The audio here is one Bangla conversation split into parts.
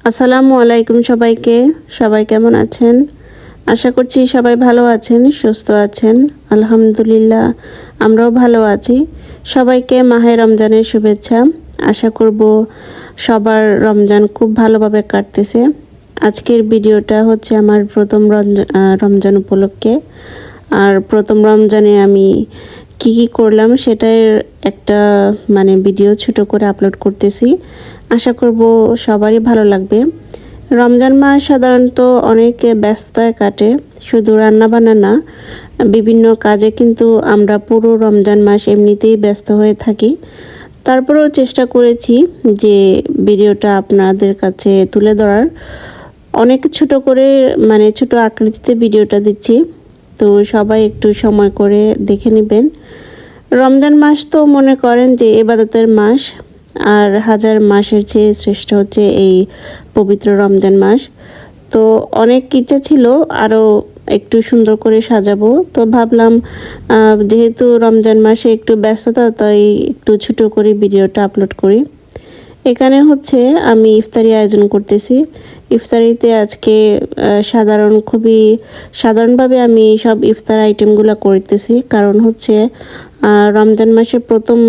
আসসালামু আলাইকুম সবাইকে। সবাই কেমন আছেন? আশা করছি সবাই ভালো আছেন, সুস্থ আছেন। আলহামদুলিল্লাহ আমরাও ভালো আছি। সবাইকে মাহে রমজানের শুভেচ্ছা। আশা করব সবার রমজান খুব ভালোভাবে কাটতেছে। আজকের ভিডিওটা হচ্ছে আমার প্রথম রমজান উপলক্ষে। আর প্রথম রমজানে আমি কি করলাম সেটার একটা ভিডিও ছোট করে আপলোড করতেছি। আশা করব সবারই ভালো লাগবে। রমজান মাস সাধারণত অনেক ব্যস্ততায় কাটে, শুধু রান্নাবান্না না, বিভিন্ন কাজে কিন্তু আমরা পুরো রমজান মাস এমনিতেই ব্যস্ত হয়ে থাকি। তারপরেও চেষ্টা করেছি যে ভিডিওটা আপনাদের কাছে তুলে ধরার। অনেক ছোট করে ছোট আকৃতিতে ভিডিওটা দিচ্ছি, তো সবাই একটু সময় করে দেখে নেবেন। রমজান মাস তো মনে করেন যে ইবাদতের মাস, আর হাজার মাসের চেয়ে শ্রেষ্ঠ হচ্ছে এই পবিত্র রমজান মাস। তো অনেক ইচ্ছা ছিল আরও একটু সুন্দর করে সাজাবো, তো ভাবলাম যেহেতু রমজান মাসে একটু ব্যস্ততা, তাই একটু ছোট করে ভিডিওটা আপলোড করি। এখানে হচ্ছে আমি ইফতারি আয়োজন করতেছি। ইফতারিতে আজকে খুবই সাধারণভাবে আমি সব ইফতার আইটেমগুলো করতেছি, কারণ হচ্ছে রমজান মাসের প্রথম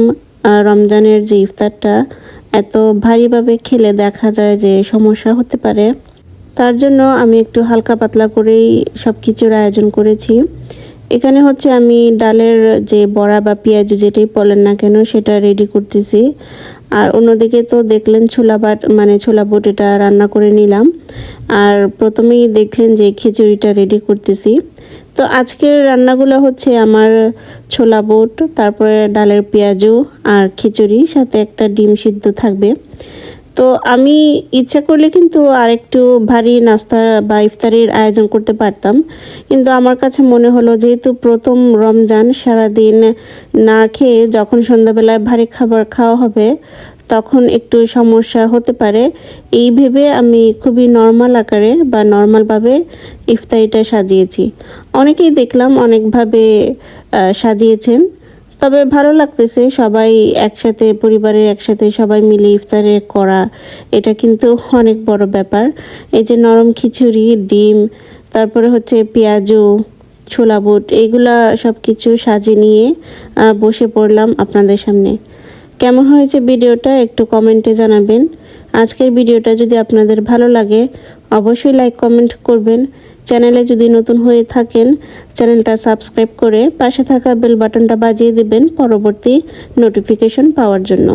রমজানের যে ইফতারটা এত ভারীভাবে খেলে দেখা যায় যে সমস্যা হতে পারে। তার জন্য আমি একটু হালকা পাতলা করেই সব কিছুর আয়োজন করেছি। এখানে হচ্ছে আমি ডালের যে বড়া বা পেঁয়াজ যেটাই বলেন না কেন সেটা রেডি করতেছি। আর অন্যদিকে তো দেখলেন ছোলা বুট এটা রান্না করে নিলাম। আর প্রথমেই দেখলেন যে খিচুড়িটা রেডি করতেছি। তো আজকের রান্নাগুলো হচ্ছে আমার ছোলা বুট, তারপরে ডালের পেঁয়াজু আর খিচুড়ি, সাথে একটা ডিম সিদ্ধ থাকবে। তো আমি ইচ্ছা করলে কিন্তু আরেকটু ভারী নাস্তা বা ইফতারির আয়োজন করতে পারতাম, কিন্তু আমার কাছে মনে হলো যেহেতু প্রথম রমজান, সারাদিন না খেয়ে যখন সন্ধ্যাবেলায় ভারী খাবার খাওয়া হবে তখন একটু সমস্যা হতে পারে। এই ভেবে আমি খুবই নর্মাল আকারে বা নর্মালভাবে ইফতারিটা সাজিয়েছি। অনেকেই দেখলাম অনেকভাবে সাজিয়েছেন, তবে ভালো লাগতেছে সবাই একসাথে, পরিবারের একসাথে সবাই মিলে ইফতারে করা, এটা কিন্তু অনেক বড় ব্যাপার। এই যে নরম খিচুড়ি, ডিম, তারপরে হচ্ছে পেঁয়াজু, ছোলা বুট, এইগুলা সব কিছু সাজিয়ে নিয়ে বসে পড়লাম আপনাদের সামনে। কেমন হয়েছে ভিডিওটা একটু কমেন্টে জানাবেন। আজকের ভিডিওটা যদি আপনাদের ভালো লাগে অবশ্যই লাইক কমেন্ট করবেন। চ্যানেলে যদি নতুন হয়ে থাকেন চ্যানেলটা সাবস্ক্রাইব করে পাশে থাকা বেল বাটনটা বাজিয়ে দেবেন পরবর্তী নোটিফিকেশন পাওয়ার জন্য।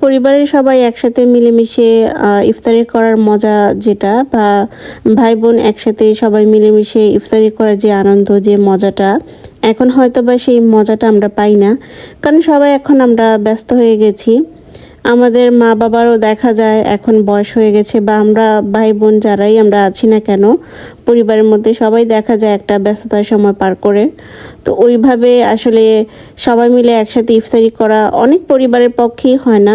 পরিবারের সবাই একসাথে মিলেমিশে ইফতারি করার মজা যেটা, বা ভাই বোন একসাথে সবাই মিলেমিশে ইফতারি করার যে আনন্দ, যে মজাটা, এখন হয়তো বা সেই মজাটা আমরা পাই না, কারণ সবাই এখন আমরা ব্যস্ত হয়ে গেছি। আমাদের মা বাবারও দেখা যায় এখন বয়স হয়ে গেছে, বা আমরা ভাই বোন যারাই আমরা আছি না কেন পরিবারের মধ্যে সবাই দেখা যায় একটা ব্যস্ততার সময় পার করে। তো ওইভাবে আসলে সবাই মিলে একসাথে ইফতারি করা অনেক পরিবারের পক্ষেই হয় না।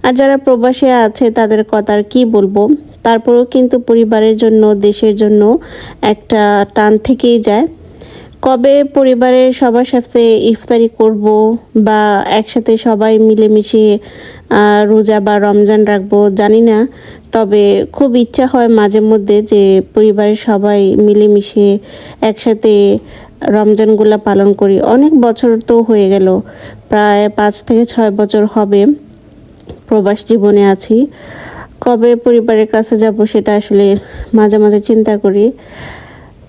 আর যারা প্রবাসে আছে তাদের কথা আর কি বলবো, তারপরেও কিন্তু পরিবারের জন্য, দেশের জন্য একটা টান থেকেই যায়। কবে পরিবারের সবার সাথে ইফতারি করব বা একসাথে সবাই মিলেমিশে রোজা বা রমজান রাখবো জানি না, তবে খুব ইচ্ছা হয় মাঝে মধ্যে যে পরিবারের সবাই মিলেমিশে একসাথে রমজানগুলো পালন করি। অনেক বছর তো হয়ে গেল, প্রায় 5 থেকে 6 বছর হবে প্রবাস জীবনে আছি। কবে পরিবারের কাছে যাব সেটা আসলে মাঝে মাঝে চিন্তা করি।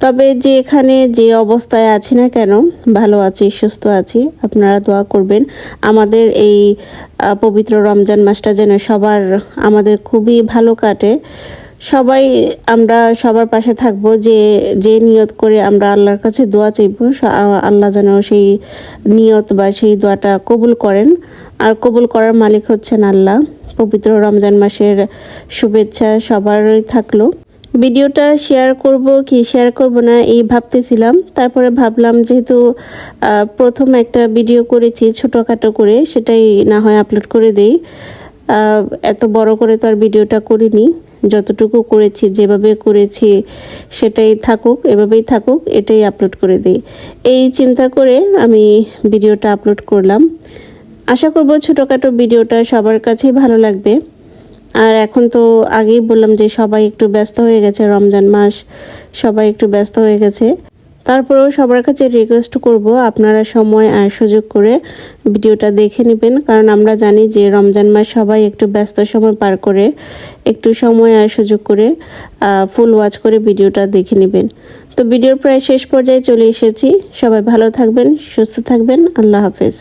তবে যে এখানে যে অবস্থায় আছি না কেন, ভালো আছি, সুস্থ আছি। আপনারা দোয়া করবেন আমাদের এই পবিত্র রমজান মাসটা যেন আমাদের খুবই ভালো কাটে। সবাই আমরা সবার পাশে থাকবো, যে নিয়ত করে আমরা আল্লাহর কাছে দোয়া চাইব, আল্লাহ যেন সেই নিয়ত বা সেই দোয়াটা কবুল করেন। আর কবুল করার মালিক হচ্ছেন আল্লাহ। পবিত্র রমজান মাসের শুভেচ্ছা সবারই থাকলো। ভিডিওটা শেয়ার করব না এই ভাবতেছিলাম, তারপরে ভাবলাম যেহেতু প্রথম একটা ভিডিও করেছি ছোটোখাটো করে, সেটাই না হয় আপলোড করে দেই। এত বড় করে তো আর ভিডিওটা করিনি, যতটুকু করেছি, যেভাবে করেছি সেটাই থাকুক, এভাবেই থাকুক, এটাই আপলোড করে দিই, এই চিন্তা করে আমি ভিডিওটা আপলোড করলাম। আশা করব ছোটোখাটো ভিডিওটা সবার কাছেই ভালো লাগবে। আর এখন তো আগেই বললাম যে সবাই একটু ব্যস্ত হয়ে গেছে, রমজান মাস, সবাই একটু ব্যস্ত হয়ে গেছে। তারপরেও সবার কাছে রিকোয়েস্ট করব আপনারা সময় আর সুযোগ করে ভিডিওটা দেখে নেবেন, কারণ আমরা জানি যে রমজান মাস সবাই একটু ব্যস্ত সময় পার করে, একটু সময় আর সুযোগ করে ফুল ওয়াচ করে ভিডিওটা দেখে নেবেন। তো ভিডিওর প্রায় শেষ পর্যায়ে চলে এসেছি। সবাই ভালো থাকবেন, সুস্থ থাকবেন। আল্লাহ হাফেজ।